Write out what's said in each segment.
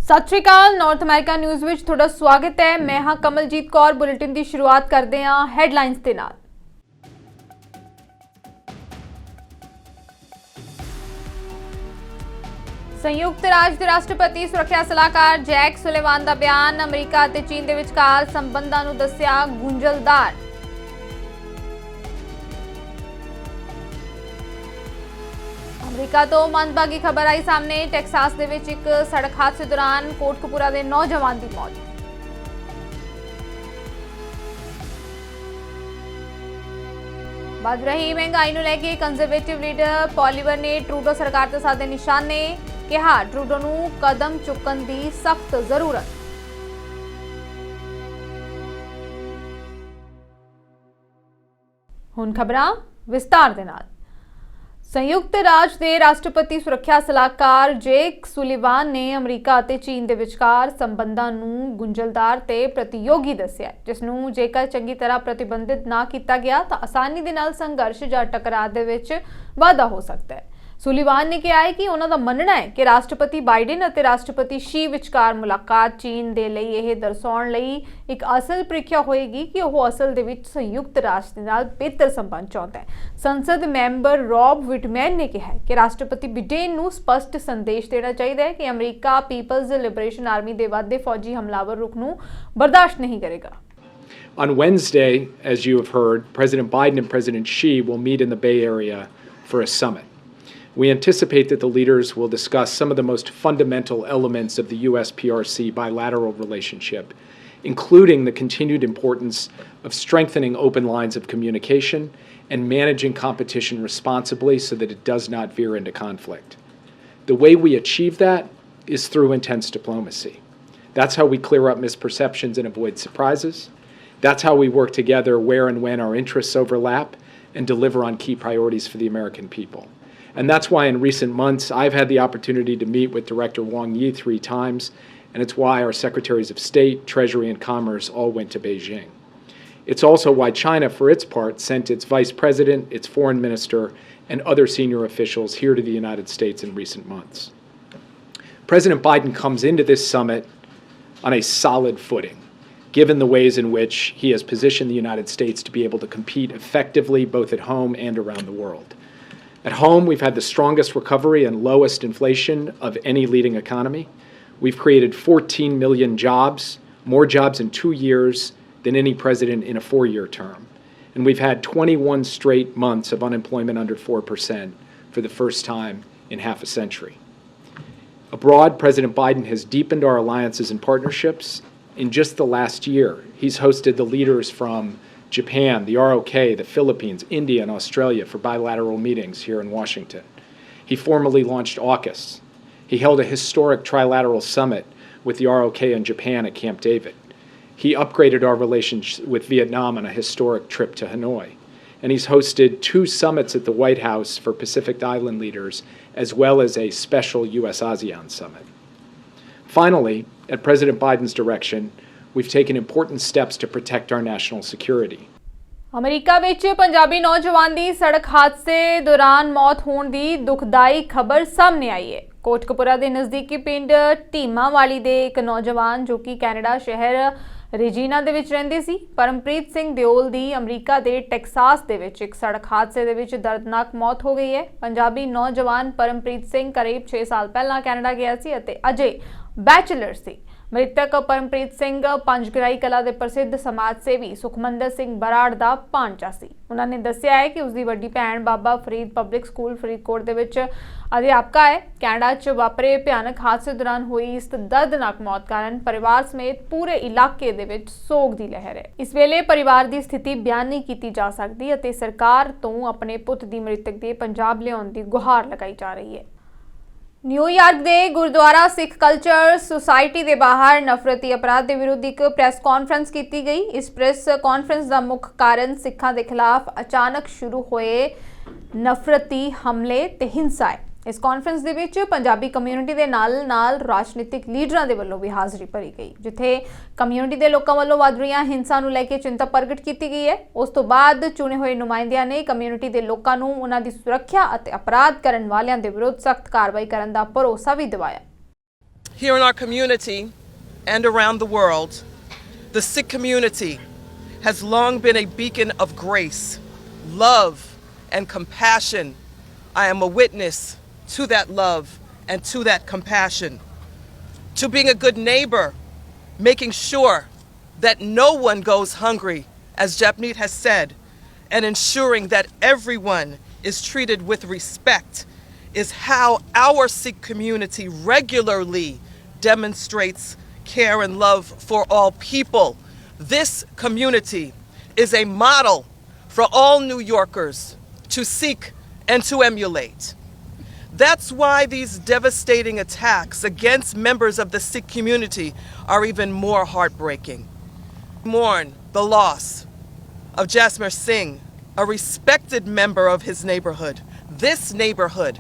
सत श्री अकाल। North America news which तुहाडा स्वागत है। मैं हाँ कमलजीत कौर। बुलेटिन की शुरुआत करते हैं हैडलाइंस के नाल। संयुक्त राष्ट्र के राष्ट्रपति सुरक्षा सलाहकार जैक सुलेवान का बयान। अमरीका ते चीन के विचकार संबंधां नूं दस्सिया गुंझलदार। अमरीका तो मंदभागी खबर आई सामने। टैक्सास दे विच एक सड़क हादसे दौरान कोटकपूरा के नौजवान की मौत। बढ़ रही महंगाई नूं लैके कंजरवेटिव लीडर पॉलीवर ने ट्रूडो सरकार ते साधे निशाने। कहा ट्रूडो नूं कदम चुकण की सख्त जरूरत। हुण खबरां विस्तार दे नाल। संयुक्त राष्ट्र के राष्ट्रपति सुरक्षा सलाहकार जैक सुलिवान ने अमरीका ते चीन के विचकार संबंधां नूं गुंझलदार ते प्रतियोगी दस्सिया, जिसनूं जेकर चंगी तरह प्रतिबंधित ना किया गया तो आसानी दे नाल संघर्ष जां टकराव दे विच वाधा हो सकता है। सुलिवान ने कहा है कि उन्हां दा मनना है कि राष्ट्रपति बाइडेन और राष्ट्रपति शी विचकार मुलाकात चीन दे लई यह दर्शाउण लई एक असल प्रीख्या होएगी कि वह असल दे विच संयुक्त राष्ट्र दे नाल बेहतर संबंध चाहता है। संसद मैंबर रॉब विटमैन ने कहा कि राष्ट्रपति बाइडेन नूं स्पष्ट संदेश देना चाहिए कि अमरीका पीपल्स लिबरेशन आर्मी दे वाधे फौजी हमलावर रुख नूं बर्दाश्त नहीं करेगा। On Wednesday, as you have heard, President Biden and President Xi will meet in the Bay Area for a summit. We anticipate that the leaders will discuss some of the most fundamental elements of the US-PRC bilateral relationship, including the continued importance of strengthening open lines of communication and managing competition responsibly so that it does not veer into conflict. The way we achieve that is through intense diplomacy. That's how we clear up misperceptions and avoid surprises. That's how we work together where and when our interests overlap and deliver on key priorities for the American people. And that's why in recent months I've had the opportunity to meet with Director Wang Yi 3 times, and it's why our Secretaries of State, Treasury, and Commerce all went to Beijing. It's also why China, for its part, sent its Vice President, its Foreign Minister, and other senior officials here to the United States in recent months. President Biden comes into this summit on a solid footing, given the ways in which he has positioned the United States to be able to compete effectively both at home and around the world. At home, we've had the strongest recovery and lowest inflation of any leading economy. We've created 14 million jobs, more jobs in 2 years than any president in a 4-year term. And we've had 21 straight months of unemployment under 4% for the first time in half a century. Abroad, President Biden has deepened our alliances and partnerships. In just the last year, he's hosted the leaders from Japan, the ROK, the Philippines, India, and Australia for bilateral meetings here in Washington. He formally launched AUKUS. He held a historic trilateral summit with the ROK and Japan at Camp David. He upgraded our relations with Vietnam on a historic trip to Hanoi. And he's hosted 2 summits at the White House for Pacific Island leaders, as well as a special US-ASEAN summit. Finally, at President Biden's direction, we've taken important steps to protect our national security. America विच पंजाबी नौजवान की सड़क हादसे दौरान मौत होने की दुखदाई खबर सामने आई है। कोटकपूरा के नज़दीकी पिंड टीमावाली दे एक नौजवान जो कि कैनेडा शहर रेजिना दे विच रहिंदे सी, परमप्रीत सिंह दिओल दी अमरीका के टैक्सास दे विच एक सड़क हादसे दे विच दर्दनाक मौत हो गई है। पंजाबी नौजवान परमप्रीत सिंह करीब 6 साल पहला कैनेडा गया सी अते अजे बैचलर सी। मृतक परमप्रीत सिंह पंजगराई कला के प्रसिद्ध समाज सेवी सुखमंदर सिंह बराड़ का भांजा सी। उन्होंने दस्सिया है कि उसकी वड्डी भैन बाबा फरीद पब्लिक स्कूल फरीदकोट के विच अध्यापका है। कैनेडा च वापरे भयानक हादसे दौरान हुई इस दर्दनाक मौत कारण परिवार समेत पूरे इलाके दे विच सोग की लहर है। इस वेले परिवार की स्थिति बयान नहीं की जा सकती अते सरकार तो अपने पुत की मृतक के पंजाब लियाउण की गुहार लगाई जा रही है। न्यूयॉर्क के गुरुद्वारा सिख कल्चर सोसाइटी के बाहर नफरती अपराध के विरुद्ध एक प्रैस कॉन्फ्रेंस की गई। इस प्रैस कॉन्फ्रेंस का मुख्य कारण सिखां के खिलाफ अचानक शुरू हुए नफरती हमले ते हिंसा है। इस कॉन्फ्रेंस दे विच पंजाबी कम्यूनिटी के नाल नाल राजनीतिक लीडरां दे वल्लों भी हाज़री भरी गई, जिथे कम्यूनिटी के लोगों वल्लों वध रही हिंसा नूं लैके चिंता प्रगट की गई है। उस तो बाद चुने हुए नुमाइंदियां ने कम्यूनिटी के लोगों नूं उन्हां दी सुरक्षा अते अपराध करन वालियां दे विरुद्ध सख्त कार्रवाई करन दा भरोसा भी दिवाया। Here in our community and around the world, the Sikh community has long been a beacon of grace, love, and compassion. I am a witness to that love and to that compassion, to being a good neighbor, making sure that no one goes hungry, as Japneet has said, and ensuring that everyone is treated with respect is how our Sikh community regularly demonstrates care and love for all people. This community is a model for all New Yorkers to seek and to emulate. That's why these devastating attacks against members of the Sikh community are even more heartbreaking. Mourn the loss of Jasmer Singh, a respected member of his neighborhood, this neighborhood,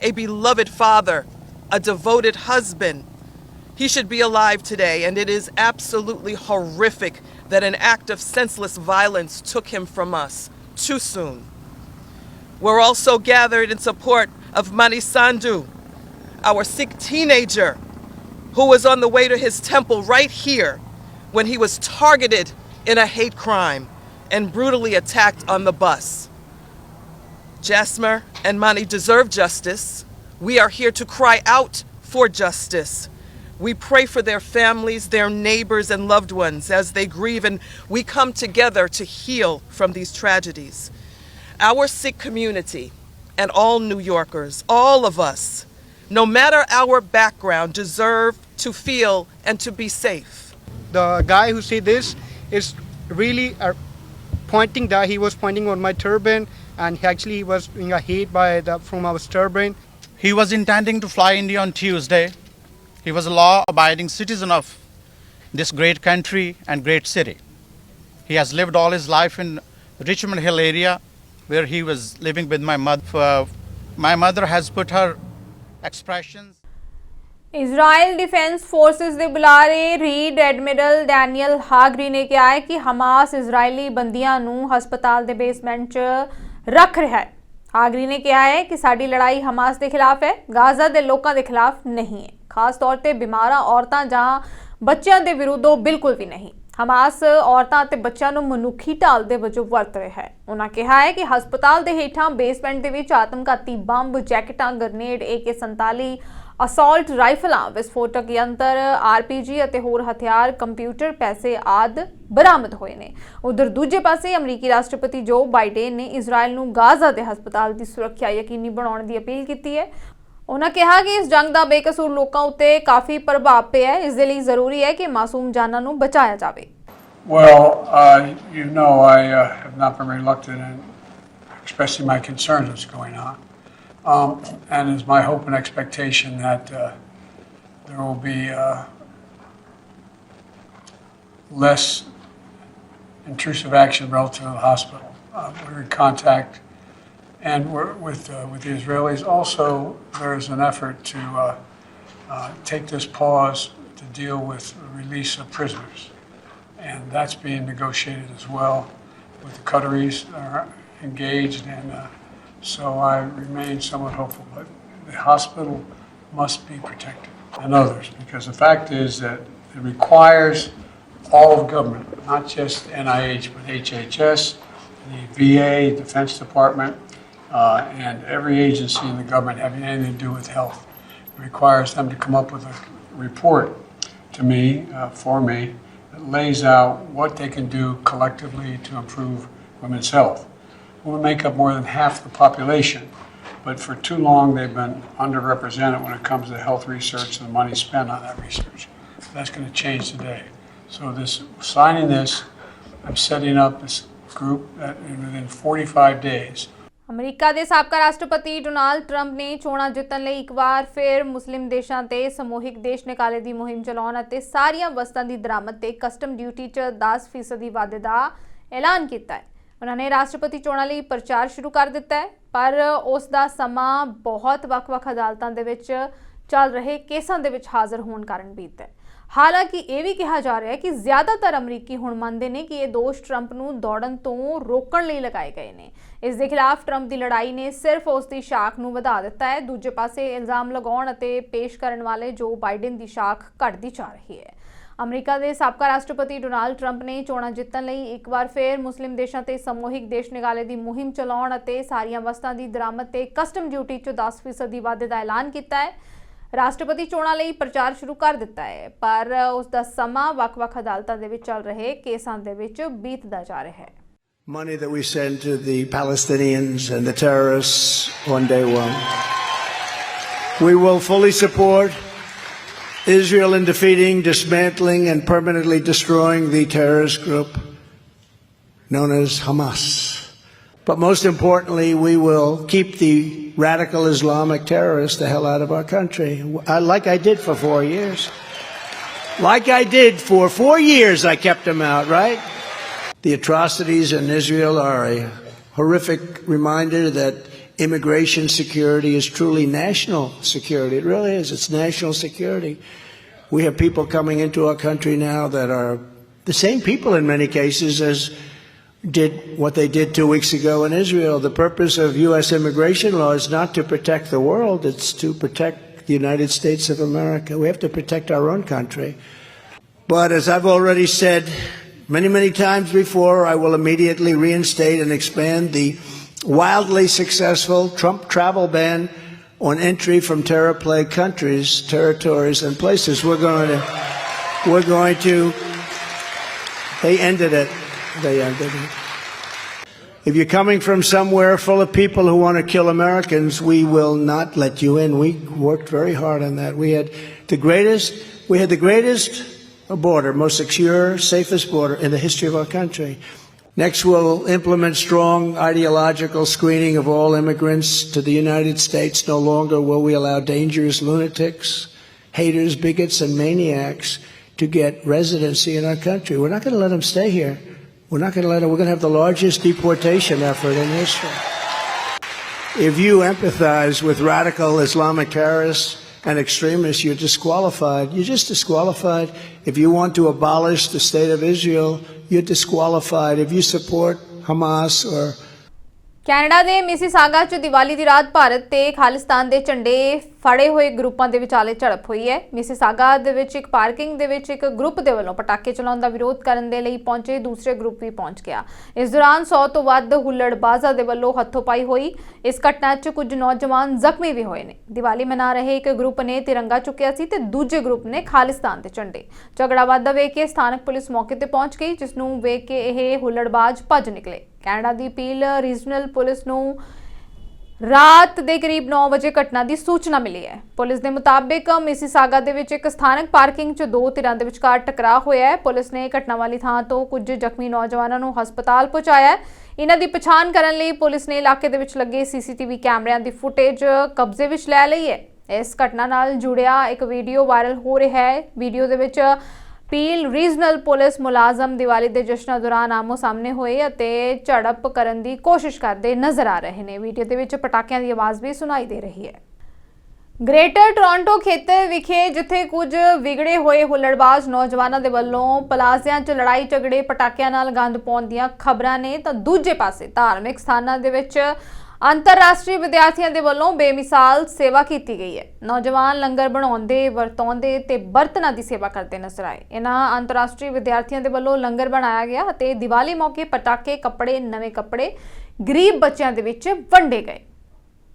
a beloved father, a devoted husband. He should be alive today, and it is absolutely horrific that an act of senseless violence took him from us too soon. We're also gathered in support of Mani Sandhu, our Sikh teenager who was on the way to his temple right here when he was targeted in a hate crime and brutally attacked on the bus. Jasmer and Mani deserve justice. We are here to cry out for justice. We pray for their families, their neighbors, and loved ones as they grieve, and we come together to heal from these tragedies. Our Sikh community and all New Yorkers, all of us, no matter our background, deserve to feel and to be safe. The guy who said this is really pointing that he was pointing on my turban, and he actually was being hit from our turban. He was intending to fly India on Tuesday. He was a law-abiding citizen of this great country and great city. He has lived all his life in Richmond Hill area, where he was living with my mother. My mother has put her expressions. Israel defence forces ਦੇ ਬੁਲਾਰੇ read admiral Daniel ਹਾਗਰੀ ਨੇ ਕਿਹਾ ਹੈ ਕਿ Hamas ਇਜ਼ਰਾਈਲੀ ਬੰਦੀਆਂ ਨੂੰ ਹਸਪਤਾਲ ਦੇ basement 'ਚ ਰੱਖ ਰਿਹਾ ਹੈ। ਹਾਗਰੀ ਨੇ ਕਿਹਾ ਹੈ ਕਿ ਸਾਡੀ ਲੜਾਈ ਹਮਾਸ ਦੇ ਖਿਲਾਫ ਹੈ, ਗਾਜ਼ਾ ਦੇ ਲੋਕਾਂ ਦੇ ਖਿਲਾਫ ਨਹੀਂ ਹੈ, ਖਾਸ ਤੌਰ ਤੇ ਬਿਮਾਰਾਂ ਔਰਤਾਂ ਜਾਂ ਬੱਚਿਆਂ ਦੇ ਵਿਰੁੱਧ ਬਿਲਕੁਲ ਵੀ ਨਹੀਂ। ਹਮਾਸ ਔਰਤਾਂ ਅਤੇ ਬੱਚਿਆਂ ਨੂੰ ਮਨੁੱਖੀ ਢਾਲ ਦੇ ਵਜੋਂ ਵਰਤ ਰਿਹਾ ਹੈ। ਉਹਨਾਂ ਕਿਹਾ ਹੈ ਕਿ ਹਸਪਤਾਲ ਦੇ ਹੇਠਾਂ ਬੇਸਮੈਂਟ ਦੇ ਵਿੱਚ ਆਤਮਘਾਤੀ ਬੰਬ, ਜੈਕਟਾਂ, ਗ੍ਰਨੇਡ, AK-47 ਅਸੌਲਟ ਰਾਈਫਲਾਂ, ਵਿਸਫੋਟਕ ਯੰਤਰ, RPG ਅਤੇ ਹੋਰ ਹਥਿਆਰ, ਕੰਪਿਊਟਰ, ਪੈਸੇ ਆਦਿ ਬਰਾਮਦ ਹੋਏ ਨੇ। ਉਧਰ ਦੂਜੇ ਪਾਸੇ ਅਮਰੀਕੀ ਰਾਸ਼ਟਰਪਤੀ ਜੋ ਬਾਈਡਨ ਨੇ ਇਜ਼ਰਾਈਲ ਨੂੰ ਗਾਜ਼ਾ ਦੇ ਹਸਪਤਾਲ ਦੀ ਸੁਰੱਖਿਆ ਯਕੀਨੀ ਬਣਾਉਣ ਦੀ ਅਪੀਲ ਕੀਤੀ ਹੈ। ਉਹਨਾਂ ਕਿਹਾ ਕਿ ਇਸ ਜੰਗ ਦਾ ਬੇਕਸੂਰ ਲੋਕਾਂ ਉੱਤੇ ਕਾਫੀ ਪ੍ਰਭਾਵ ਪਿਆ ਹੈ, ਇਸ ਦੇ ਲਈ ਜ਼ਰੂਰੀ ਹੈ ਕਿ ਮਾਸੂਮ ਜਾਨਾਂ ਨੂੰ ਬਚਾਇਆ ਜਾਵੇ। Well, you know, I have not been reluctant in expressing my concerns what's going on. And it's my hope and expectation that there will be less intrusive action relative to the hospital. We're in contact and we're with the Israelis. Also, there's an effort to take this pause to deal with the release of prisoners. And that's being negotiated as well with the Qataris are engaged, and so I remain somewhat hopeful. But the hospital must be protected, and others, because the fact is that it requires all of government, not just NIH, but HHS, the VA, Defense Department, and every agency in the government having anything to do with health. It requires them to come up with a report to me, for me, that lays out what they can do collectively to improve women's health. Women make up more than half the population, but for too long they've been underrepresented when it comes to health research and the money spent on that research. That's going to change today. So signing this, I'm setting up this group that within 45 days. America ਦੇ ਸਾਬਕਾ ਰਾਸ਼ਟਰਪਤੀ Donald Trump ਨੇ ਚੋਣਾਂ ਜਿੱਤਣ ਲਈ ਇੱਕ ਵਾਰ ਫਿਰ ਮੁਸਲਿਮ ਦੇਸ਼ਾਂ ਤੇ ਸਮੂਹਿਕ ਦੇਸ਼ ਨਿਕਾਲੇ ਦੀ ਮੁਹਿੰਮ ਚਲਾਉਣ ਅਤੇ ਸਾਰੀਆਂ ਵਸਤਾਂ ਦੀ ਦਰਾਮਦ ਤੇ ਕਸਟਮ ਡਿਊਟੀ 'ਚ 10% ਵਾਧੇ ਦਾ ਐਲਾਨ ਕੀਤਾ ਹੈ। ਉਹਨਾਂ ਨੇ ਰਾਸ਼ਟਰਪਤੀ ਚੋਣਾਂ ਲਈ ਪ੍ਰਚਾਰ ਸ਼ੁਰੂ ਕਰ ਦਿੱਤਾ ਹੈ, ਪਰ ਉਸ ਦਾ ਸਮਾਂ ਬਹੁਤ ਵੱਖ-ਵੱਖ ਅਦਾਲਤਾਂ ਦੇ ਵਿੱਚ ਚੱਲ ਰਹੇ ਕੇਸਾਂ ਦੇ ਵਿੱਚ ਹਾਜ਼ਰ ਹੋਣ ਕਾਰਨ ਬੀਤਦਾ ਹੈ। ਹਾਲਾਂਕਿ ਇਹ ਵੀ ਕਿਹਾ ਜਾ ਰਿਹਾ ਹੈ ਕਿ ਜ਼ਿਆਦਾਤਰ ਅਮਰੀਕੀ ਹੁਣ ਮੰਨਦੇ ਨੇ ਕਿ ਇਹ ਦੋਸ਼ ਟਰੰਪ ਨੂੰ ਦੌੜਨ ਤੋਂ ਰੋਕਣ ਲਈ ਲਗਾਏ ਗਏ ਨੇ। ਇਸ ਦੇ ਖਿਲਾਫ ਟਰੰਪ ਦੀ ਲੜਾਈ ਨੇ ਸਿਰਫ ਉਸ ਦੀ ਸ਼ਾਖ ਨੂੰ ਵਧਾ ਦਿੱਤਾ ਹੈ। ਦੂਜੇ ਪਾਸੇ ਇਲਜ਼ਾਮ ਲਗਾਉਣ ਅਤੇ ਪੇਸ਼ ਕਰਨ ਵਾਲੇ ਜੋ ਬਾਈਡਨ ਦੀ ਸ਼ਾਖ ਘਟਦੀ ਜਾ ਰਹੀ ਹੈ। ਅਮਰੀਕਾ ਦੇ ਸਾਬਕਾ ਰਾਸ਼ਟਰਪਤੀ ਡੋਨਾਲਡ ਟਰੰਪ ਨੇ ਚੋਣਾਂ ਜਿੱਤਣ ਲਈ ਇੱਕ ਵਾਰ ਫਿਰ ਮੁਸਲਿਮ ਦੇਸ਼ਾਂ ਤੇ ਸਮੂਹਿਕ ਦੇਸ਼ ਨਿਕਾਲੇ ਦੀ ਮੁਹਿੰਮ ਚਲਾਉਣ ਅਤੇ ਸਾਰੀਆਂ ਵਸਤਾਂ ਦੀ ਦਰਾਮਦ ਤੇ ਕਸਟਮ ਡਿਊਟੀ 'ਚ 10% ਦੀ ਵਾਧੇ ਦਾ ਐਲਾਨ ਕੀਤਾ ਹੈ। ਰਾਸ਼ਟਰਪਤੀ ਚੋਣਾਂ ਲਈ ਪ੍ਰਚਾਰ ਸ਼ੁਰੂ ਕਰ ਦਿੱਤਾ ਹੈ, ਪਰ ਉਸ ਦਾ ਸਮਾਂ ਵੱਖ-ਵੱਖ ਅਦਾਲਤਾਂ ਦੇ ਵਿੱਚ ਚੱਲ ਰਹੇ ਕੇਸਾਂ ਦੇ ਵਿੱਚ ਬੀਤਦਾ ਜਾ ਰਿਹਾ ਹੈ। Money that we send to the Palestinians and the terrorists one day won't. We will fully support Israel in defeating, dismantling, and permanently destroying the terrorist group known as Hamas. But most importantly, we will keep the radical Islamic terrorists the hell out of our country, like I did for 4 years. Like I did for 4 years, I kept them out, right? The atrocities in Israel are a horrific reminder that immigration security is truly national security. It really is. It's national security. We have people coming into our country now that are the same people in many cases as did what they did 2 weeks ago in Israel. The purpose of U.S. immigration law is not to protect the world. It's to protect the United States of America. We have to protect our own country. But as I've already said many times before, I will immediately reinstate and expand the wildly successful Trump travel ban on entry from terror-plagued countries, territories, and places. We're going to. They ended it. They ended it. If you're coming from somewhere full of people who want to kill Americans, we will not let you in. We worked very hard on that. We had the greatest border, most secure, safest border in the history of our country. Next, we'll implement strong ideological screening of all immigrants to the United States. No longer will we allow dangerous lunatics, haters, bigots, and maniacs to get residency in our country. We're not going to let them stay here. We're not going to let them. We're going to have the largest deportation effort in history. If you empathize with radical Islamic terrorists and extremists, you're disqualified. You're just disqualified. If you want to abolish the state of Israel, you're disqualified. If you support Hamas or Canada ਦੇ Mississauga 'ਚ ਦੀਵਾਲੀ ਦੀ ਰਾਤ ਭਾਰਤ ਤੇ ਖਾਲਿਸਤਾਨ ਦੇ ਝੰਡੇ ਫੜੇ ਹੋਏ ਗਰੁੱਪਾਂ ਦੇ ਵਿਚਾਲੇ ਝੜਪ ਹੋਈ ਹੈ। ਮਿਸੀਸਾਗਾ ਦੇ ਵਿੱਚ ਇੱਕ ਪਾਰਕਿੰਗ ਦੇ ਵਿੱਚ ਇੱਕ ਗਰੁੱਪ ਦੇ ਵੱਲੋਂ ਪਟਾਕੇ ਚਲਾਉਣ ਦਾ ਵਿਰੋਧ ਕਰਨ ਦੇ ਲਈ ਪਹੁੰਚੇ ਦੂਸਰੇ ਗਰੁੱਪ ਵੀ ਪਹੁੰਚ ਗਿਆ। ਇਸ ਦੌਰਾਨ 100 ਤੋਂ ਵੱਧ ਹੁੱਲੜਬਾਜ਼ਾਂ ਦੇ ਵੱਲੋਂ ਹੱਥੋਂ-ਪਾਈ ਹੋਈ। ਇਸ ਘਟਨਾ 'ਚ ਕੁਝ ਨੌਜਵਾਨ ਜ਼ਖਮੀ ਵੀ ਹੋਏ ਨੇ। ਦੀਵਾਲੀ ਮਨਾ ਰਹੇ ਇੱਕ ਗਰੁੱਪ ਨੇ ਤਿਰੰਗਾ ਚੁੱਕਿਆ ਸੀ ਤੇ ਦੂਜੇ ਗਰੁੱਪ ਨੇ ਖਾਲਿਸਤਾਨ ਦੇ ਝੰਡੇ। ਝਗੜਾ ਵੱਧਦਾ ਵੇਖ ਕੇ ਸਥਾਨਕ ਪੁਲਿਸ ਮੌਕੇ ਤੇ ਪਹੁੰਚ ਗਈ, ਜਿਸ ਨੂੰ ਵੇਖ ਕੇ ਇਹ ਹੁੱਲੜਬਾਜ਼ ਭੱਜ ਨਿਕਲੇ। ਕੈਨੇਡਾ ਦੀ ਪੀਲ ਰੀਜਨਲ ਪੁਲਿਸ ਨੂੰ ਰਾਤ ਦੇ ਕਰੀਬ 9 ਵਜੇ ਘਟਨਾ ਦੀ ਸੂਚਨਾ ਮਿਲੀ ਹੈ। ਪੁਲਿਸ ਦੇ ਮੁਤਾਬਿਕ ਮਿਸੀਸਾਗਾ ਦੇ ਵਿੱਚ ਇੱਕ ਸਥਾਨਕ ਪਾਰਕਿੰਗ 'ਚ ਦੋ ਧਿਰਾਂ ਦੇ ਵਿਚਕਾਰ ਟਕਰਾਅ ਹੋਇਆ ਹੈ। ਪੁਲਿਸ ਨੇ ਘਟਨਾ ਵਾਲੀ ਥਾਂ ਤੋਂ ਕੁਝ ਜ਼ਖਮੀ ਨੌਜਵਾਨਾਂ ਨੂੰ ਹਸਪਤਾਲ ਪਹੁੰਚਾਇਆ ਹੈ। ਇਹਨਾਂ ਦੀ ਪਛਾਣ ਕਰਨ ਲਈ ਪੁਲਿਸ ਨੇ ਇਲਾਕੇ ਦੇ ਵਿੱਚ ਲੱਗੇ ਸੀਸੀਟੀਵੀ ਕੈਮਰਿਆਂ ਦੀ ਫੁਟੇਜ ਕਬਜ਼ੇ ਵਿੱਚ ਲੈ ਲਈ ਹੈ। ਇਸ ਘਟਨਾ ਨਾਲ ਜੁੜਿਆ ਇੱਕ ਵੀਡੀਓ ਵਾਇਰਲ ਹੋ ਰਿਹਾ ਹੈ। ਵੀਡੀਓ ਦੇ ਵਿੱਚ ਪੀਲ ਰੀਜਨਲ ਪੁਲਿਸ ਮੁਲਾਜ਼ਮ ਦੀਵਾਲੀ ਦੇ ਜਸ਼ਨਾਂ ਦੌਰਾਨ ਆਮੋ ਸਾਹਮਣੇ ਹੋਏ ਅਤੇ ਝੜਪ ਕਰਨ ਦੀ ਕੋਸ਼ਿਸ਼ ਕਰਦੇ ਨਜ਼ਰ ਆ ਰਹੇ ਨੇ। ਵੀਡੀਓ ਦੇ ਵਿੱਚ ਪਟਾਕਿਆਂ ਦੀ ਆਵਾਜ਼ ਵੀ ਸੁਣਾਈ ਦੇ ਰਹੀ ਹੈ। ਗ੍ਰੇਟਰ ਟੋਰਾਂਟੋ ਖੇਤਰ ਵਿਖੇ ਜਿੱਥੇ ਕੁਝ ਵਿਗੜੇ ਹੋਏ ਹੁੱਲੜਬਾਜ਼ ਨੌਜਵਾਨਾਂ ਦੇ ਵੱਲੋਂ ਪਲਾਜ਼ਿਆਂ 'ਚ ਲੜਾਈ ਝਗੜੇ ਪਟਾਕਿਆਂ ਨਾਲ ਗੰਦ ਪਾਉਣ ਦੀਆਂ ਖਬਰਾਂ ਨੇ, ਤਾਂ ਦੂਜੇ ਪਾਸੇ ਧਾਰਮਿਕ ਸਥਾਨਾਂ ਦੇ ਵਿੱਚ ਅੰਤਰਰਾਸ਼ਟਰੀ ਵਿਦਿਆਰਥੀਆਂ ਦੇ ਵੱਲੋਂ ਬੇਮਿਸਾਲ ਸੇਵਾ ਕੀਤੀ ਗਈ ਹੈ। ਨੌਜਵਾਨ ਲੰਗਰ ਬਣਾਉਂਦੇ, ਵਰਤਾਉਂਦੇ ਤੇ ਬਰਤਨਾਂ ਦੀ ਸੇਵਾ ਕਰਦੇ ਨਜ਼ਰ ਆਏ। ਇਹਨਾਂ ਅੰਤਰਰਾਸ਼ਟਰੀ ਵਿਦਿਆਰਥੀਆਂ ਦੇ ਵੱਲੋਂ ਲੰਗਰ ਬਣਾਇਆ ਗਿਆ ਅਤੇ ਦੀਵਾਲੀ ਮੌਕੇ ਪਟਾਕੇ, ਕੱਪੜੇ, ਨਵੇਂ ਕੱਪੜੇ ਗਰੀਬ ਬੱਚਿਆਂ ਦੇ ਵਿੱਚ ਵੰਡੇ ਗਏ।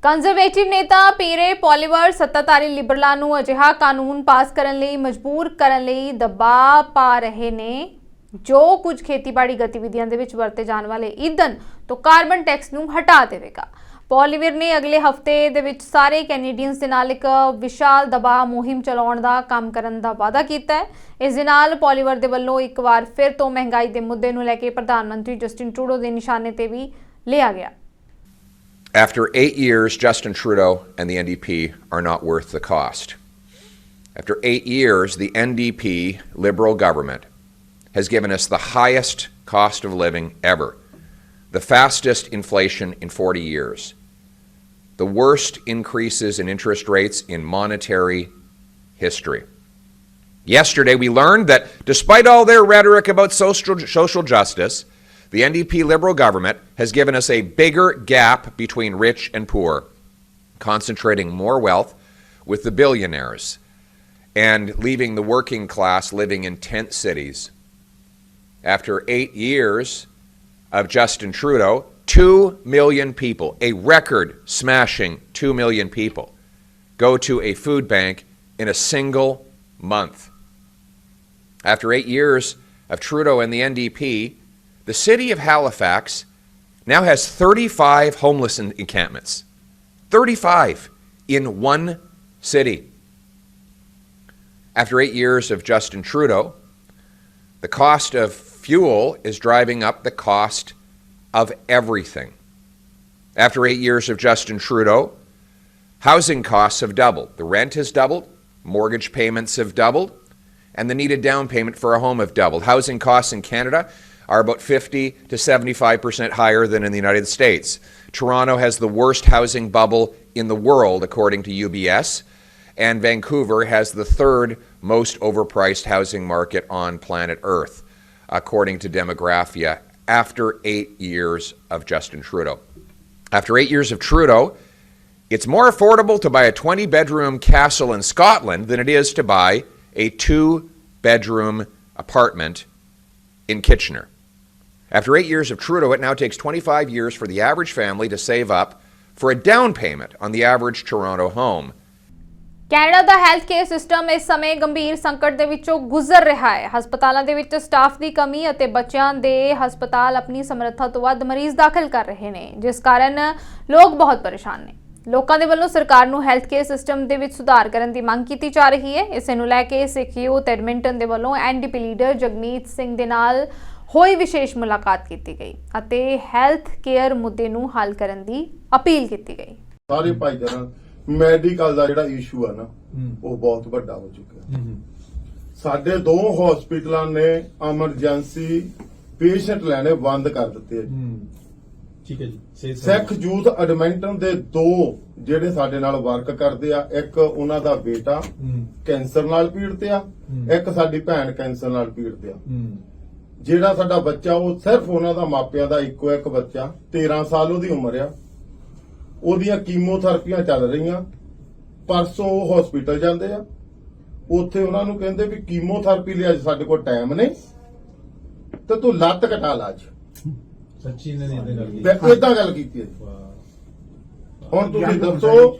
ਕੰਜ਼ਰਵੇਟਿਵ ਨੇਤਾ ਪੀਰੇ ਪੋਲੀਵਰ ਸੱਤਾਧਾਰੀ ਲਿਬਰਲਾਂ ਨੂੰ ਅਜਿਹਾ ਕਾਨੂੰਨ ਪਾਸ ਕਰਨ ਲਈ ਮਜਬੂਰ ਕਰਨ ਲਈ ਦਬਾਅ ਪਾ ਰਹੇ ਨੇ ਜੋ ਕੁਝ ਖੇਤੀਬਾੜੀ ਗਤੀਵਿਧੀਆਂ ਦੇ ਵਿੱਚ ਵਰਤੇ ਜਾਣ ਵਾਲੇ ਈਂਧਨ ਤੋਂ ਕਾਰਬਨ ਟੈਕਸ ਨੂੰ ਹਟਾ ਦੇਵੇਗਾ। ਪੋਲੀਵਰ ਨੇ ਅਗਲੇ ਹਫ਼ਤੇ ਦੇ ਵਿੱਚ ਸਾਰੇ ਕੈਨੇਡੀਅਨਸ ਦੇ ਨਾਲ ਇੱਕ ਵਿਸ਼ਾਲ ਦਬਾਅ ਮੁਹਿੰਮ ਚਲਾਉਣ ਦਾ ਕੰਮ ਕਰਨ ਦਾ ਵਾਅਦਾ ਕੀਤਾ ਹੈ। ਇਸ ਦੇ ਨਾਲ ਪੋਲੀਵਰ ਦੇ ਵੱਲੋਂ ਇੱਕ ਵਾਰ ਫਿਰ ਤੋਂ ਮਹਿੰਗਾਈ ਦੇ ਮੁੱਦੇ ਨੂੰ ਲੈ ਕੇ ਪ੍ਰਧਾਨ ਮੰਤਰੀ ਜਸਟਿਨ ਟਰੂਡੋ ਦੇ ਨਿਸ਼ਾਨੇ ਤੇ ਵੀ ਲਿਆ ਗਿਆ। After 8 years, Justin Trudeau and the NDP are not worth the cost. After 8 years, the NDP Liberal government has given us the highest cost of living ever, the fastest inflation in 40 years, the worst increases in interest rates in monetary history. Yesterday, we learned that despite all their rhetoric about social justice, the NDP Liberal government has given us a bigger gap between rich and poor, concentrating more wealth with the billionaires and leaving the working class living in tent cities. After 8 years of Justin Trudeau, 2 million people, a record-smashing 2 million people, go to a food bank in a single month. After 8 years of Trudeau and the NDP, the city of Halifax now has 35 homeless encampments. 35 in one city. After 8 years of Justin Trudeau, the cost of fuel is driving up the cost of everything. After 8 years of Justin Trudeau, housing costs have doubled. The rent has doubled, mortgage payments have doubled, and the needed down payment for a home have doubled. Housing costs in Canada are about 50 to 75% higher than in the United States. Toronto has the worst housing bubble in the world, according to UBS, and Vancouver has the third most overpriced housing market on planet Earth, according to Demographia, after 8 years of Justin Trudeau. After 8 years of Trudeau, it's more affordable to buy a 20-bedroom castle in Scotland than it is to buy a 2-bedroom apartment in Kitchener. After 8 years of Trudeau, it now takes 25 years for the average family to save up for a down payment on the average Toronto home. Canada the health care system ਇਸ ਸਮੇਂ ਗੰਭੀਰ ਸੰਕਟ ਦੇ ਵਿੱਚੋਂ ਗੁਜ਼ਰ ਰਿਹਾ ਹੈ। ਹਸਪਤਾਲਾਂ ਦੇ ਵਿੱਚ ਸਟਾਫ ਦੀ ਕਮੀ ਅਤੇ ਬੱਚਿਆਂ ਦੇ ਹਸਪਤਾਲ ਆਪਣੀ ਸਮਰੱਥਾ ਤੋਂ ਵੱਧ ਮਰੀਜ਼ ਦਾਖਲ ਕਰ ਰਹੇ ਨੇ, ਜਿਸ ਕਾਰਨ ਲੋਕ ਬਹੁਤ ਪਰੇਸ਼ਾਨ ਨੇ। ਲੋਕਾਂ ਦੇ ਵੱਲੋਂ ਸਰਕਾਰ ਨੂੰ ਹੈਲਥ ਕੇਅਰ ਸਿਸਟਮ ਦੇ ਵਿੱਚ ਸੁਧਾਰ ਕਰਨ ਦੀ ਮੰਗ ਕੀਤੀ ਜਾ ਰਹੀ ਹੈ। ਇਸੇ ਨੂੰ ਲੈ ਕੇ ਸਿੱਖ ਯੂਥ ਐਡਮਿੰਟਨ ਦੇ ਵੱਲੋਂ ਐਨਡੀਪੀ ਲੀਡਰ ਜਗਮੀਤ ਸਿੰਘ ਦੇ ਨਾਲ ਹੋਈ ਵਿਸ਼ੇਸ਼ ਮੁਲਾਕਾਤ ਕੀਤੀ ਗਈ ਅਤੇ ਹੈਲਥ ਕੇਅਰ ਮੁੱਦੇ ਨੂੰ ਹੱਲ ਕਰਨ ਦੀ ਅਪੀਲ ਕੀਤੀ ਗਈ। ਸਾਰੇ ਭਾਈਚਾਰਾ ਮੈਡੀਕਲ ਦਾ ਜਿਹੜਾ ਇਸ਼ੂ ਆ ਨਾ ਉਹ ਬਹੁਤ ਵੱਡਾ ਹੋ ਚੁੱਕਿਆ। ਸਾਡੇ 2 ਹਸਪੀਟਲਾਂ ਨੇ ਐਮਰਜੈਂਸੀ ਪੇਸ਼ੈਂਟ ਲੈਣੇ ਬੰਦ ਕਰ ਦਿੱਤੇ। ਠੀਕ ਹੈ ਜੀ। ਸਿੱਖ ਯੂਥ ਐਡਮਿੰਟਨ ਦੇ 2 ਜਿਹੜੇ ਸਾਡੇ ਨਾਲ ਵਰਕ ਕਰਦੇ ਆ, ਇੱਕ ਉਹਨਾਂ ਦਾ ਬੇਟਾ ਕੈਂਸਰ ਨਾਲ ਪੀੜਤ ਆ, ਇੱਕ ਸਾਡੀ ਭੈਣ ਕੈਂਸਰ ਨਾਲ ਪੀੜਤ ਆ। ਜਿਹੜਾ ਸਾਡਾ ਬੱਚਾ ਉਹ ਸਿਰਫ ਉਹਨਾਂ ਦਾ ਮਾਪਿਆਂ ਦਾ ਇੱਕੋ ਇੱਕ ਬੱਚਾ, 13 ਸਾਲ ਉਹਦੀ ਉਮਰ ਆ, ਉਹਦੀਆਂ ਕੀਮੋਥੈਰੇਪੀਆਂ ਚੱਲ ਰਹੀਆਂ। ਪਰਸੋਂ ਉਹ ਹਸਪੀਟਲ ਜਾਂਦੇ ਆ, ਉੱਥੇ ਉਹਨਾਂ ਨੂੰ ਕਹਿੰਦੇ ਵੀ ਕੀਮੋਥੈਰੇਪੀ ਲਈ ਅੱਜ ਸਾਡੇ ਕੋਲ ਟਾਈਮ ਨਹੀਂ ਤੇ ਤੂੰ ਲੱਤ ਕਟਾ ਲਾ ਅੱਜ। ਸੱਚੀ ਨੇ ਇਦਾਂ ਗੱਲ ਕੀਤੀ ਹੈ। ਹੁਣ ਤੁਸੀਂ ਦੱਸੋ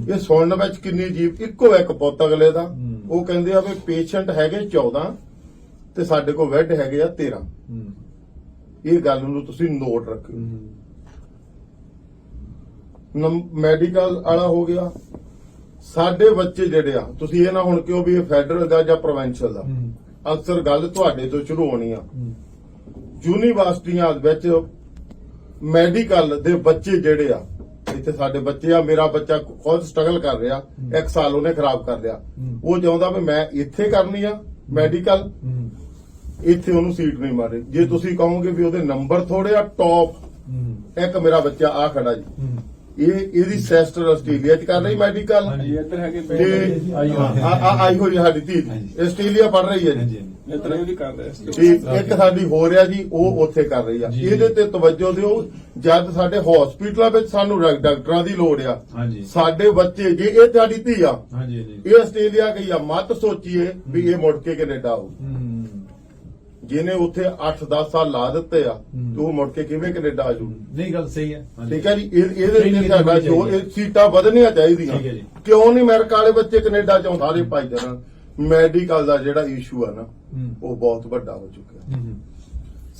ਇਹ ਸੁਣਨ ਵਿੱਚ ਕਿੰਨੀ ਅਜੀਬ। ਇੱਕੋ ਇੱਕ ਪੁੱਤ ਅਗਲੇ ਦਾ, ਉਹ ਕਹਿੰਦੇ ਆ ਵੀ ਪੇਸ਼ੈਂਟ ਹੈਗੇ 14 ਤੇ ਸਾਡੇ ਕੋਲ ਬੈੱਡ ਹੈਗੇ ਆ 13। ਇਹ ਗੱਲ ਨੂੰ ਤੁਸੀਂ ਨੋਟ ਰੱਖਿਓ। ਮੈਡੀਕਲ ਵਾਲਾ ਹੋ ਗਿਆ। ਸਾਡੇ ਬੱਚੇ ਜਿਹੜੇ ਆ, ਤੁਸੀਂ ਇਹ ਨਾ ਹੁਣ ਕਿਉਂ ਵੀ ਇਹ ਫੈਡਰਲ ਦਾ ਜਾਂ ਪ੍ਰੋਵਿੰਸ਼ੀਅਲ ਦਾ, ਅਕਸਰ ਗੱਲ ਤੁਹਾਡੇ ਤੋਂ ਸ਼ੁਰੂ ਹੋਣੀ ਆ। ਯੂਨੀਵਰਸਿਟੀਆਂ ਵਿੱਚ ਮੈਡੀਕਲ ਦੇ ਬੱਚੇ ਜਿਹੜੇ ਆ, ਇੱਥੇ ਸਾਡੇ ਬੱਚੇ ਆ, ਮੇਰਾ ਬੱਚਾ ਖੁਦ ਸਟਰਗਲ ਕਰ ਰਿਹਾ, 1 ਸਾਲ ਉਹਨੇ ਖਰਾਬ ਕਰ ਲਿਆ। ਉਹ ਚਾਹੁੰਦਾ ਵੀ ਮੈਂ ਇੱਥੇ ਕਰਨੀ ਆ ਮੈਡੀਕਲ, ਇੱਥੇ ਉਹਨੂੰ ਸੀਟ ਨਹੀਂ ਮਾਰੇ। ਜੇ ਤੁਸੀਂ ਕਹੋਗੇ ਵੀ ਉਹਦੇ ਨੰਬਰ ਥੋੜੇ ਆ ਟੌਪ, ਇੱਕ ਮੇਰਾ ਬੱਚਾ ਆ ਖੜਾ ਜੀ, ਇਹਦੀ ਸਿਸਟਰ ਆਸਟ੍ਰੇਲੀਆ ਚ ਕਰ ਰਹੀ ਮੈਡੀਕਲ, ਆਈ ਹੋਈ ਸਾਡੀ ਧੀ ਆਸਟ੍ਰੇਲੀਆ ਪੜ ਰਹੀ ਹੈ ਜੀ, ਇੱਕ ਸਾਡੀ ਹੋ ਰਿਹਾ ਜੀ ਉਹ ਉੱਥੇ ਕਰ ਰਹੀ ਆ। ਇਹਦੇ ਤੇ ਤਵੱਜੋ ਦਿਓ। ਜਦ ਸਾਡੇ ਹਸਪੀਟਲਾਂ ਵਿੱਚ ਸਾਨੂੰ ਡਾਕਟਰਾਂ ਦੀ ਲੋੜ ਆ, ਸਾਡੇ ਬੱਚੇ ਜੇ ਇਹ ਸਾਡੀ ਧੀ ਆ, ਇਹ ਆਸਟ੍ਰੇਲੀਆ ਗਈ ਆ, ਮਤ ਸੋਚੀਏ ਵੀ ਇਹ ਮੁੜ ਕੇ ਕੈਨੇਡਾ ਆਊ। ਜਿਹਨੇ ਉੱਥੇ 8-10 ਸਾਲ ਲਾ ਦਿੱਤੇ ਆ ਤੇ ਉਹ ਮੁੜ ਕੇ ਕਿਵੇਂ ਕੈਨੇਡਾ ਆ ਜੂ? ਨਹੀਂ, ਗੱਲ ਸਹੀ ਹੈ। ਠੀਕ ਹੈ ਜੀ। ਇਹਦੇ ਲਈ ਸਾਡਾ ਜੋ ਸੀਟਾਂ ਵਧਣੀਆਂ ਚਾਹੀਦੀਆਂ। ਕਿਉਂ ਨਹੀਂ ਅਮਰੀਕਾ ਵਾਲੇ ਬੱਚੇ ਕੈਨੇਡਾ ਚੋਂ? ਸਾਰੇ ਭਾਈਚਾਰਾ ਮੈਡੀਕਲ ਦਾ ਜਿਹੜਾ ਇਸ਼ੂ ਆ ਨਾ ਉਹ ਬਹੁਤ ਵੱਡਾ ਹੋ ਚੁੱਕਿਆ।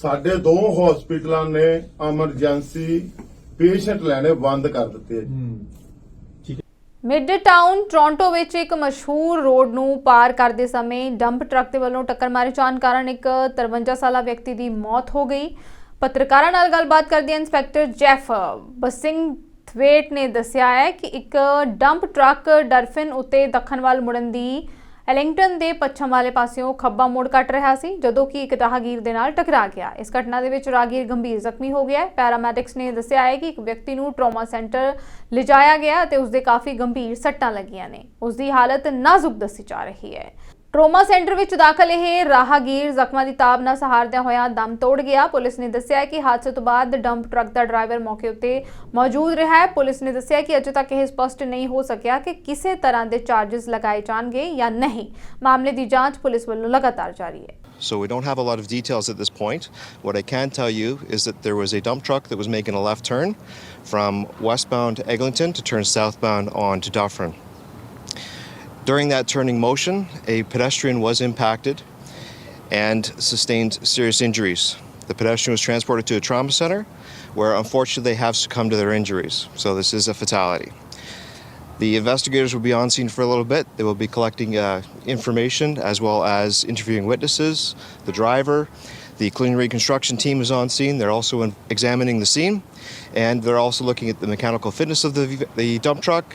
ਸਾਡੇ 2 ਹਸਪੀਟਲਾਂ ਨੇ ਐਮਰਜੈਂਸੀ ਪੇਸ਼ੈਂਟ ਲੈਣੇ ਬੰਦ ਕਰ ਦਿੱਤੇ। ਮਿਡ ਟਾਊਨ ਟੋਰਾਂਟੋ ਵਿੱਚ ਇੱਕ ਮਸ਼ਹੂਰ ਰੋਡ ਨੂੰ ਪਾਰ ਕਰਦੇ ਸਮੇਂ ਡੰਪ ਟਰੱਕ ਦੇ ਵੱਲੋਂ ਟੱਕਰ ਮਾਰੇ ਜਾਣ ਕਾਰਨ ਇੱਕ 53 ਸਾਲਾ ਵਿਅਕਤੀ ਦੀ ਮੌਤ ਹੋ ਗਈ। ਪੱਤਰਕਾਰਾਂ ਨਾਲ ਗੱਲਬਾਤ ਕਰਦਿਆਂ ਇੰਸਪੈਕਟਰ ਜੈਫ ਬਸਿੰਗਥਵੇਟ ਨੇ ਦੱਸਿਆ ਹੈ ਕਿ ਇੱਕ ਡੰਪ ਟਰੱਕ ਡਰਫਿਨ ਉੱਤੇ ਦੱਖਣ ਵੱਲ ਮੁੜਨ ਦੀ ਐਲਿੰਗਟਨ ਦੇ ਪੱਛਮ ਵਾਲੇ ਪਾਸਿਓਂ ਖੱਬਾ ਮੋੜ ਕੱਟ ਰਿਹਾ ਸੀ, ਜਦੋਂ ਕਿ ਇੱਕ ਰਾਹਗੀਰ ਦੇ ਨਾਲ ਟਕਰਾ ਗਿਆ। ਇਸ ਘਟਨਾ ਦੇ ਵਿੱਚ ਰਾਹਗੀਰ ਗੰਭੀਰ ਜ਼ਖਮੀ ਹੋ ਗਿਆ ਹੈ। ਪੈਰਾਮੈਡਿਕਸ ਨੇ ਦੱਸਿਆ ਹੈ ਕਿ ਇੱਕ ਵਿਅਕਤੀ ਨੂੰ ਟਰਾਮਾ ਸੈਂਟਰ ਲਿਜਾਇਆ ਗਿਆ ਅਤੇ ਉਸ ਦੇ ਕਾਫੀ ਗੰਭੀਰ ਸੱਟਾਂ ਲੱਗੀਆਂ ਨੇ। ਉਸ ਦੀ ਹਾਲਤ ਨਾਜ਼ੁਕ ਦੱਸੀ ਜਾ ਰਹੀ ਹੈ। ਟਰੋਮਾ ਸੈਂਟਰ ਵਿੱਚ ਦਾਖਲ ਇਹ ਰਾਹਗੀਰ ਜ਼ਖਮਾਂ ਦੀ ਤਾਬ ਨਾਲ ਸਹਾਰਦਿਆਂ ਹੋਇਆਂ ਦਮ ਤੋੜ ਗਿਆ। ਪੁਲਿਸ ਨੇ ਦੱਸਿਆ ਕਿ ਹਾਦਸੇ ਤੋਂ ਬਾਅਦ ਡੰਪ ਟਰੱਕ ਦਾ ਡਰਾਈਵਰ ਮੌਕੇ ਉੱਤੇ ਮੌਜੂਦ ਰਿਹਾ ਹੈ। ਪੁਲਿਸ ਨੇ ਦੱਸਿਆ ਕਿ ਅਜੇ ਤੱਕ ਇਹ ਸਪਸ਼ਟ ਨਹੀਂ ਹੋ ਸਕਿਆ ਕਿ ਕਿਸੇ ਤਰ੍ਹਾਂ ਦੇ ਚਾਰजेस ਲਗਾਏ ਜਾਣਗੇ ਜਾਂ ਨਹੀਂ। ਮਾਮਲੇ ਦੀ ਜਾਂਚ ਪੁਲਿਸ ਵੱਲੋਂ ਲਗਾਤਾਰ ਜਾਰੀ ਹੈ। So we don't have a lot of details at this point. What I can tell you is that there was a dump truck that was making a left turn from westbound Eglinton to turn southbound on to Dufferin. During that turning motion, a pedestrian was impacted and sustained serious injuries. The pedestrian was transported to a trauma center where unfortunately they have succumbed to their injuries. So this is a fatality. The investigators will be on scene for a little bit. They will be collecting information as well as interviewing witnesses, the driver. The clean reconstruction team is on scene. They're also examining the scene, and they're also looking at the mechanical fitness of the dump truck.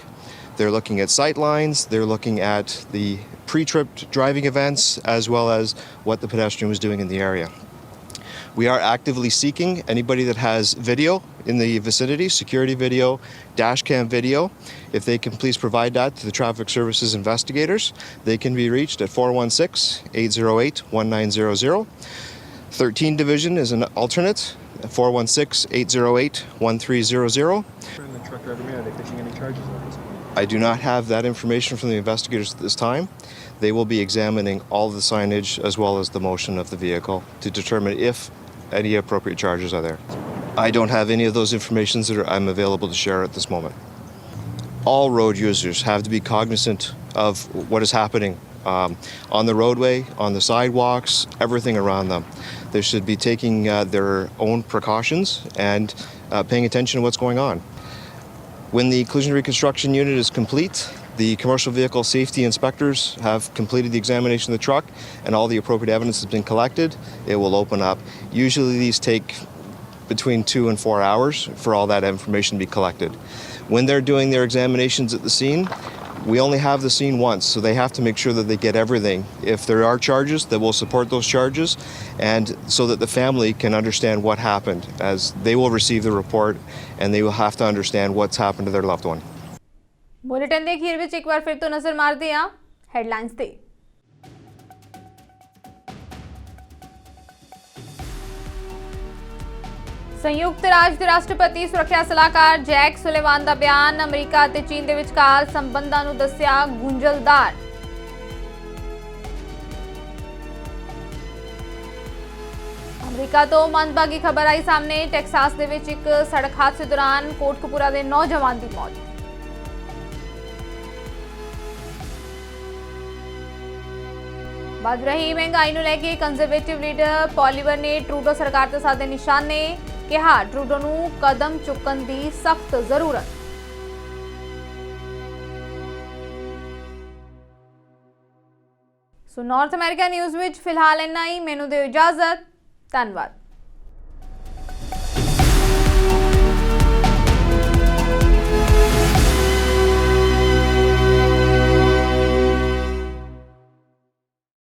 They're looking at sight lines. They're looking at the pre-trip driving events as well as what the pedestrian was doing in the area. We are actively seeking anybody that has video in the vicinity, security video, dash cam video. If they can please provide that to the Traffic Services investigators, they can be reached at 416-808-1900. 13 Division is an alternate, 416-808-1300. The truck driver, are they facing any charges on this? I do not have that information from the investigators at this time. They will be examining all the signage as well as the motion of the vehicle to determine if any appropriate charges are there. I don't have any of those informations that I'm available to share at this moment. All road users have to be cognizant of what is happening on the roadway, on the sidewalks, everything around them. They should be taking their own precautions and paying attention to what's going on. When the collision reconstruction unit is complete, the commercial vehicle safety inspectors have completed the examination of the truck and all the appropriate evidence has been collected. It will open up. Usually these take between 2 and 4 hours for all that information to be collected. When they're doing their examinations at the scene, we only have the scene once, so they have to make sure that they get everything. If there are charges, they will support those charges, and so that the family can understand what happened, as they will receive the report and they will have to understand what's happened to their loved one. Bulletin ਦੇ ਅਖੀਰ ਵਿੱਚ ਇੱਕ ਵਾਰ ਫਿਰ ਤੋਂ ਨਜ਼ਰ ਮਾਰਦੇ ਹਾਂ headlines ਤੇ। ਸੰਯੁਕਤ ਰਾਜ ਦੇ ਰਾਸ਼ਟਰਪਤੀ ਸੁਰੱਖਿਆ ਸਲਾਹਕਾਰ ਜੈਕ ਸੁਲੇਵਾਨ ਦਾ ਬਿਆਨ, ਅਮਰੀਕਾ ਅਤੇ ਚੀਨ ਦੇ ਵਿਚਕਾਰ ਸੰਬੰਧਾਂ ਨੂੰ ਦੱਸਿਆ ਗੁੰਝਲਦਾਰ। ਅਮਰੀਕਾ ਤੋਂ ਮੰਦਭਾਗੀ ਖਬਰ ਆਈ ਸਾਹਮਣੇ, ਟੈਕਸਾਸ ਦੇ ਵਿੱਚ ਇੱਕ ਸੜਕ ਹਾਦਸੇ ਦੌਰਾਨ ਕੋਟਕਪੂਰਾ ਦੇ ਨੌਜਵਾਨ ਦੀ ਮੌਤ। ਵੱਧ ਰਹੀ ਮਹਿੰਗਾਈ ਨੂੰ ਲੈ ਕੇ ਕੰਜ਼ਰਵੇਟਿਵ ਲੀਡਰ ਪੋਲੀਵਰ ਨੇ ਟਰੂਡੋ ਸਰਕਾਰ ਤੇ ਸਾਧੇ ਨਿਸ਼ਾਨੇ, ਕਿਹਾ ਟਰੂਡੋ ਨੂੰ ਕਦਮ ਚੁੱਕਣ ਦੀ ਸਖਤ ਜ਼ਰੂਰਤ। ਸੋ ਨਾਰਥ ਅਮਰੀਕਾ ਨਿਊਜ਼ ਵਿੱਚ ਫਿਲਹਾਲ ਇੰਨਾ ਹੀ। ਮੈਨੂੰ ਦਿਓ ਇਜਾਜ਼ਤ। ਧੰਨਵਾਦ।